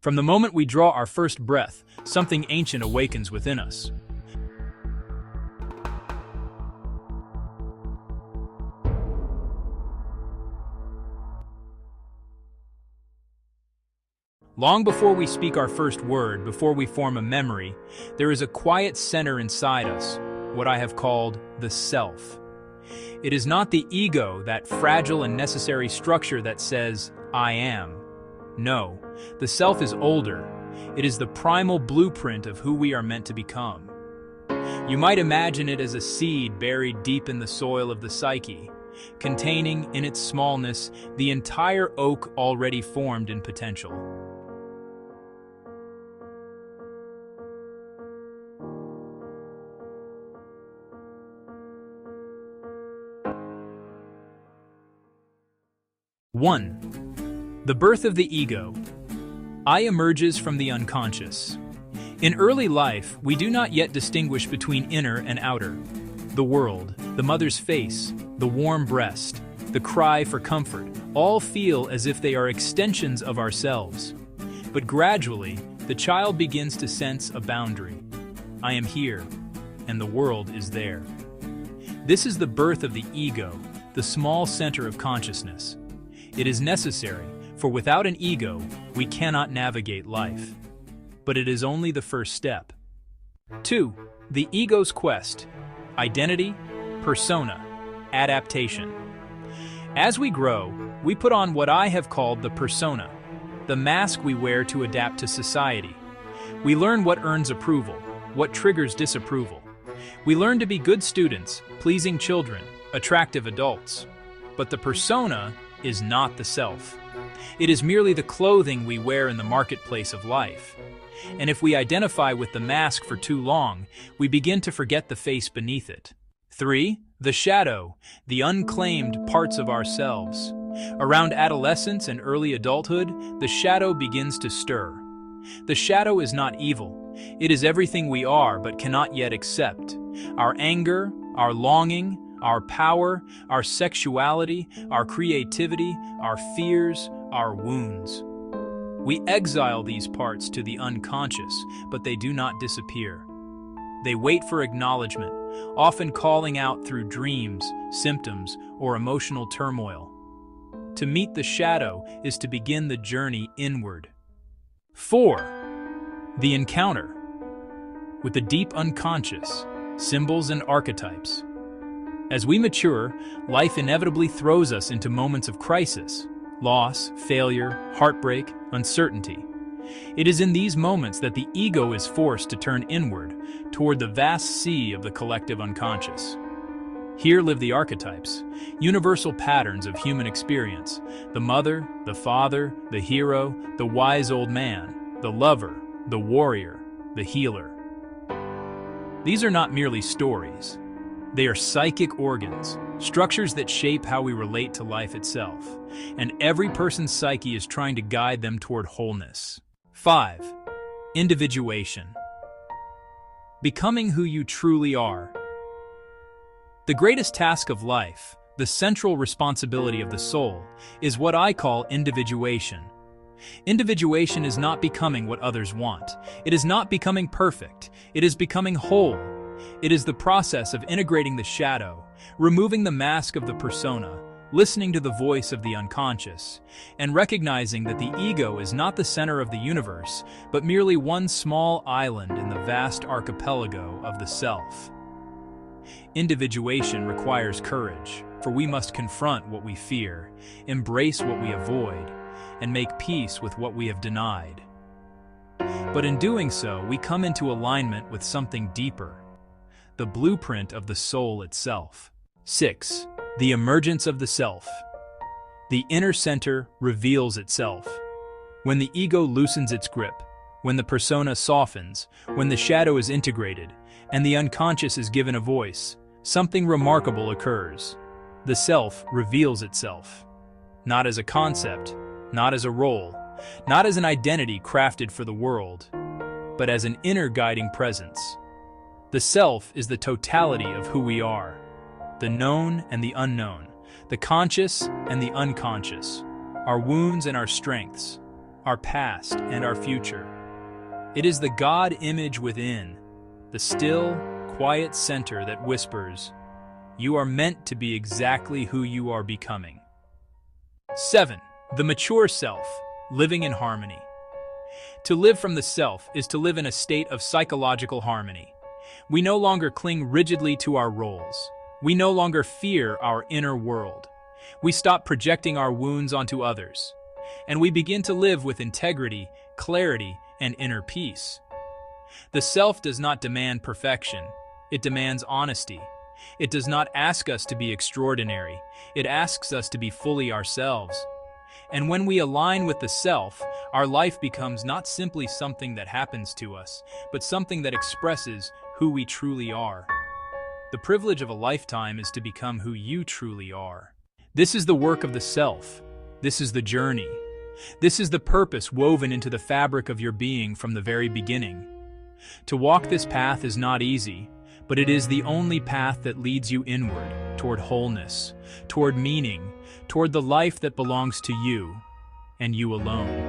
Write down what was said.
From the moment we draw our first breath, something ancient awakens within us. Long before we speak our first word, before we form a memory, there is a quiet center inside us, what I have called the self. It is not the ego, that fragile and necessary structure that says, I am. No, the self is older. It is the primal blueprint of who we are meant to become. You might imagine it as a seed buried deep in the soil of the psyche, containing, in its smallness, the entire oak already formed in potential. One, the birth of the ego. I emerges from the unconscious. In early life, we do not yet distinguish between inner and outer. The world, the mother's face, the warm breast, the cry for comfort, all feel as if they are extensions of ourselves. But gradually, the child begins to sense a boundary. I am here, and the world is there. This is the birth of the ego, the small center of consciousness. It is necessary, for without an ego, we cannot navigate life. But it is only the first step. 2. The ego's quest. Identity, persona, adaptation. As we grow, we put on what I have called the persona, the mask we wear to adapt to society. We learn what earns approval, what triggers disapproval. We learn to be good students, pleasing children, attractive adults. But the persona is not the self. It is merely the clothing we wear in the marketplace of life. And if we identify with the mask for too long, we begin to forget the face beneath it. 3. The shadow, the unclaimed parts of ourselves. Around adolescence and early adulthood, the shadow begins to stir. The shadow is not evil. It is everything we are but cannot yet accept. Our anger, our longing, our power, our sexuality, our creativity, our fears, our wounds. We exile these parts to the unconscious, but they do not disappear. They wait for acknowledgement, often calling out through dreams, symptoms, or emotional turmoil. To meet the shadow is to begin the journey inward. 4. The encounter with the deep unconscious, symbols and archetypes. As we mature, life inevitably throws us into moments of crisis, loss, failure, heartbreak, uncertainty. It is in these moments that the ego is forced to turn inward, toward the vast sea of the collective unconscious. Here live the archetypes, universal patterns of human experience: the mother, the father, the hero, the wise old man, the lover, the warrior, the healer. These are not merely stories. They are psychic organs, structures that shape how we relate to life itself, and every person's psyche is trying to guide them toward wholeness. 5. Individuation. Becoming who you truly are. The greatest task of life, the central responsibility of the soul, is what I call individuation. Individuation is not becoming what others want. It is not becoming perfect. It is becoming whole. It is the process of integrating the shadow, removing the mask of the persona, listening to the voice of the unconscious, and recognizing that the ego is not the center of the universe, but merely one small island in the vast archipelago of the self. Individuation requires courage, for we must confront what we fear, embrace what we avoid, and make peace with what we have denied. But in doing so, we come into alignment with something deeper, the blueprint of the soul itself. 6. The emergence of the self. The inner center reveals itself. When the ego loosens its grip, when the persona softens, when the shadow is integrated, and the unconscious is given a voice, something remarkable occurs. The self reveals itself. Not as a concept, not as a role, not as an identity crafted for the world, but as an inner guiding presence. The self is the totality of who we are, the known and the unknown, the conscious and the unconscious, our wounds and our strengths, our past, and our future. It is the God image within, the still, quiet center that whispers, "You are meant to be exactly who you are becoming." 7. The mature self, living in harmony. To live from the self is to live in a state of psychological harmony. We no longer cling rigidly to our roles. We no longer fear our inner world. We stop projecting our wounds onto others. And we begin to live with integrity, clarity, and inner peace. The self does not demand perfection. It demands honesty. It does not ask us to be extraordinary. It asks us to be fully ourselves. And when we align with the self, our life becomes not simply something that happens to us, but something that expresses who we truly are. The privilege of a lifetime is to become who you truly are. This is the work of the self. This is the journey. This is the purpose woven into the fabric of your being from the very beginning. To walk this path is not easy, but it is the only path that leads you inward, toward wholeness, toward meaning, toward the life that belongs to you, and you alone.